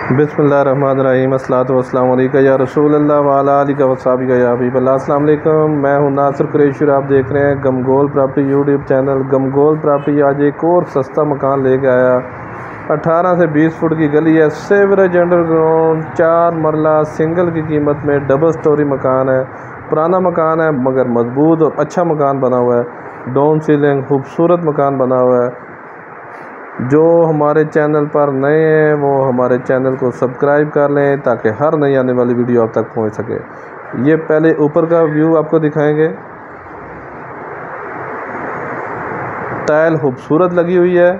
बिस्मिल्लाहिर्रहमानिर्रहीम अस्सलातु वस्सलामु अलैका या रसूलल्लाह व अला आलिका व सहाबिका या हबीबल्लाह। अस्सलाम वालेकुम, मैं हूं नासिर कुरैशी और आप देख रहे हैं गमगोल प्रॉपर्टी यूट्यूब चैनल। गमगोल प्रॉपर्टी आज एक और सस्ता मकान लेके आया। 18 से 20 फुट की गली है, सेवरेज अंडरग्राउंड, 4 मरला सिंगल की कीमत में डबल स्टोरी मकान है। पुराना मकान है मगर मजबूत और अच्छा मकान बना हुआ है। डाउन सीलिंग खूबसूरत मकान बना हुआ है। जो हमारे चैनल पर नए हैं वो हमारे चैनल को सब्सक्राइब कर लें ताकि हर नई आने वाली वीडियो आप तक पहुंच सके। ये पहले ऊपर का व्यू आपको दिखाएंगे। टाइल खूबसूरत लगी हुई है,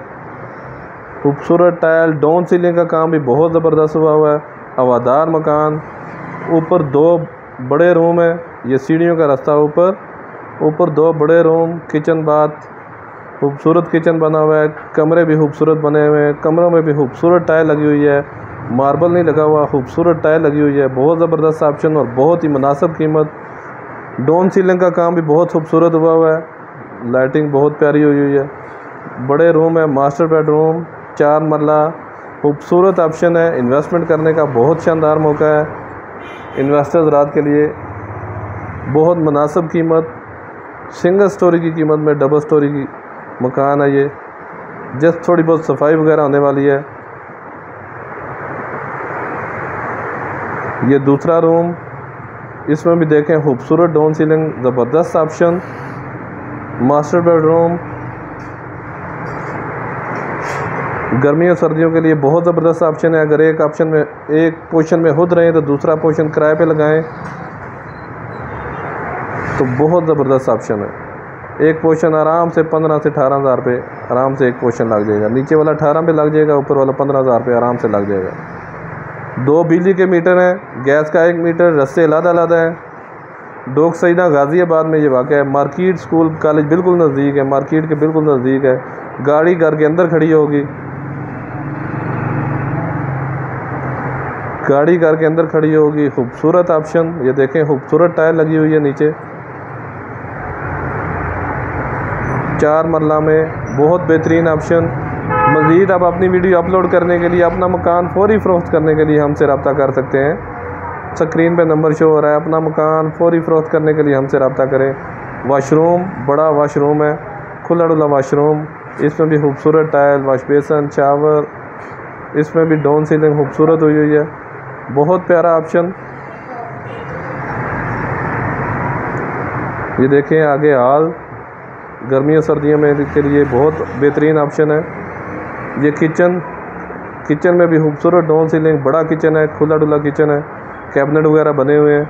खूबसूरत टाइल। डाउन सीलिंग का काम भी बहुत ज़बरदस्त हुआ है। हवादार मकान। ऊपर 2 बड़े रूम है, ये सीढ़ियों का रास्ता। ऊपर 2 बड़े रूम, किचन बाथ, खूबसूरत किचन बना हुआ है। कमरे भी खूबसूरत बने हुए हैं। कमरों में भी खूबसूरत टाइल लगी हुई है, मार्बल नहीं लगा हुआ, खूबसूरत टाइल लगी हुई है। बहुत ज़बरदस्त ऑप्शन और बहुत ही मुनासिब कीमत। डाउन सीलिंग का काम भी बहुत खूबसूरत हुआ है। लाइटिंग बहुत प्यारी हुई हुई है। बड़े रूम है, मास्टर बेडरूम, 4 मरला, खूबसूरत ऑप्शन है। इन्वेस्टमेंट करने का बहुत शानदार मौका है इन्वेस्टर्स रात के लिए। बहुत मुनासिब कीमत, सिंगल स्टोरी की कीमत में डबल स्टोरी की मकान है। ये जस्ट थोड़ी बहुत सफाई वगैरह होने वाली है। ये दूसरा रूम, इसमें भी देखें खूबसूरत डाउन सीलिंग, ज़बरदस्त ऑप्शन। मास्टर बेडरूम, गर्मियों सर्दियों के लिए बहुत ज़बरदस्त ऑप्शन है। अगर एक पोर्शन में खुद रहें तो दूसरा पोर्शन किराए पे लगाएं तो बहुत ज़बरदस्त ऑप्शन है। एक पोर्शन आराम से 15 से 18 हज़ार रुपये आराम से एक पोर्शन लग जाएगा। नीचे वाला 18 पे लग जाएगा, ऊपर वाला 15 हज़ार रुपये आराम से लग जाएगा। 2 बिजली के मीटर हैं, गैस का 1 मीटर, रस्ते अलग-अलग हैं। डोक सईदा गाज़ियाबाद में ये वाक़ है। मार्केट स्कूल कॉलेज बिल्कुल नज़दीक है, मार्केट के बिल्कुल नज़दीक है। गाड़ी घर के अंदर खड़ी होगी, गाड़ी घर के अंदर खड़ी होगी। खूबसूरत ऑप्शन, ये देखें खूबसूरत टाइल लगी हुई है नीचे। 4 मरला में बहुत बेहतरीन ऑप्शन। मज़ीद आप अपनी वीडियो अपलोड करने के लिए, अपना मकान फौरी फ़रोख्त करने के लिए हमसे रब्ता कर सकते हैं। स्क्रीन पे नंबर शो हो रहा है। अपना मकान फौरी फ़रोख्त करने के लिए हमसे रब्ता करें। वाशरूम, बड़ा वाशरूम है, खुला डुला वाशरूम। इसमें भी खूबसूरत टाइल, वाश बेसन, शावर। इसमें भी डाउन सीलिंग खूबसूरत हुई हुई है। बहुत प्यारा ऑप्शन। ये देखें आगे हॉल, गर्मियों सर्दियों में के लिए बहुत बेहतरीन ऑप्शन है। ये किचन में भी खूबसूरत डाउन सीलिंग, बड़ा किचन है, खुला डुला किचन है। कैबिनेट वगैरह बने हुए हैं,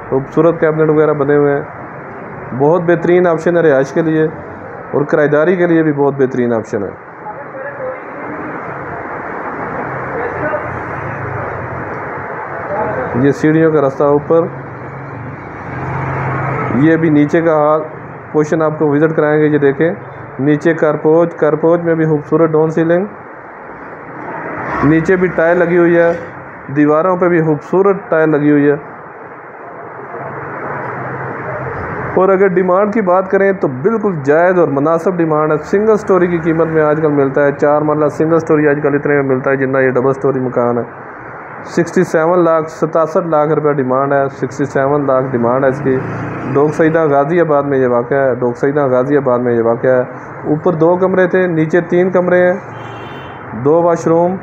खूबसूरत कैबिनेट वगैरह बने हुए हैं। बहुत बेहतरीन ऑप्शन है रिहाइश के लिए और किराएदारी के लिए भी बहुत बेहतरीन ऑप्शन है। ये सीढ़ियों का रास्ता ऊपर। ये भी नीचे का हाल पोर्शन आपको विज़िट कराएंगे। ये देखें नीचे कारपोच में भी खूबसूरत डाउन सीलिंग। नीचे भी टाइल लगी हुई है, दीवारों पे भी खूबसूरत टाइल लगी हुई है। और अगर डिमांड की बात करें तो बिल्कुल जायज़ और मुनासिब डिमांड है। सिंगल स्टोरी की कीमत में आजकल मिलता है। 4 मरला सिंगल स्टोरी आजकल इतने में मिलता है जितना ये डबल स्टोरी मकान है। 67 लाख 67 लाख रुपये डिमांड है। 67 लाख डिमांड है इसकी। डोक सईदा गाज़ियाबाद में ये वाक़ है। डोक सईदा गाज़ियाबाद में ये वाक़ है। ऊपर 2 कमरे थे, नीचे 3 कमरे हैं, 2 वाशरूम।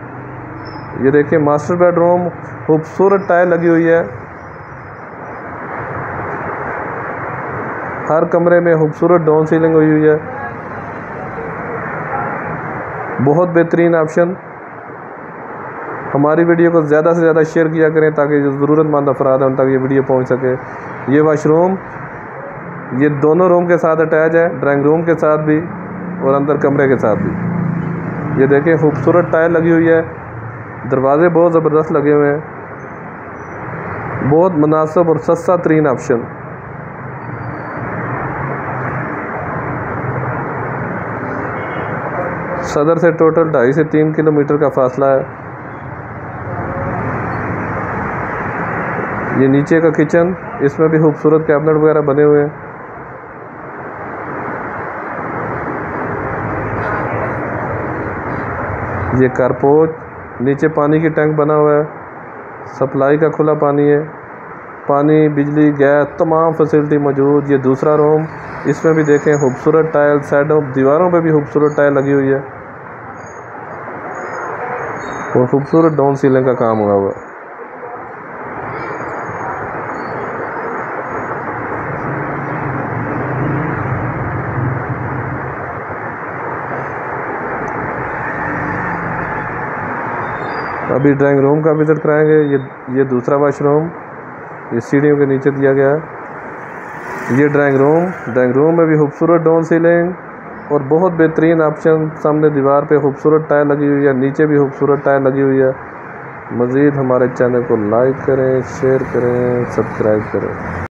ये देखिए मास्टर बेडरूम, खूबसूरत टाइल लगी हुई है। हर कमरे में खूबसूरत डाउन सीलिंग हुई हुई है। बहुत बेहतरीन ऑप्शन। हमारी वीडियो को ज़्यादा से ज़्यादा शेयर किया करें ताकि जो ज़रूरतमंद अफराद हैं उन तक ये वीडियो पहुंच सके। ये वाशरूम, ये दोनों रूम के साथ अटैच है, ड्राइंग रूम के साथ भी और अंदर कमरे के साथ भी। ये देखें खूबसूरत टाइल लगी हुई है। दरवाजे बहुत ज़बरदस्त लगे हुए हैं। बहुत मुनासिब और सस्ता तरीन ऑप्शन। सदर से टोटल 2.5 से 3 किलोमीटर का फासला है। ये नीचे का किचन, इसमें भी खूबसूरत कैबिनेट वगैरह बने हुए हैं। ये कारपोच, नीचे पानी की टैंक बना हुआ है, सप्लाई का खुला पानी है, पानी, बिजली, गैस, तमाम फैसिलिटी मौजूद। ये दूसरा रूम, इसमें भी देखें खूबसूरत टाइल, साइडों दीवारों पे भी खूबसूरत टाइल लगी हुई है और खूबसूरत डाउन सीलिंग का काम हुआ हुआ है। अभी ड्राइंग रूम का विज़िट कराएंगे। ये दूसरा वाशरूम, ये सीढ़ियों के नीचे दिया गया है। ये ड्राइंग रूम में भी खूबसूरत डाउन सीलिंग और बहुत बेहतरीन ऑप्शन। सामने दीवार पे खूबसूरत टाइल लगी हुई है, नीचे भी खूबसूरत टाइल लगी हुई है। मज़ीद हमारे चैनल को लाइक करें, शेयर करें, सब्सक्राइब करें।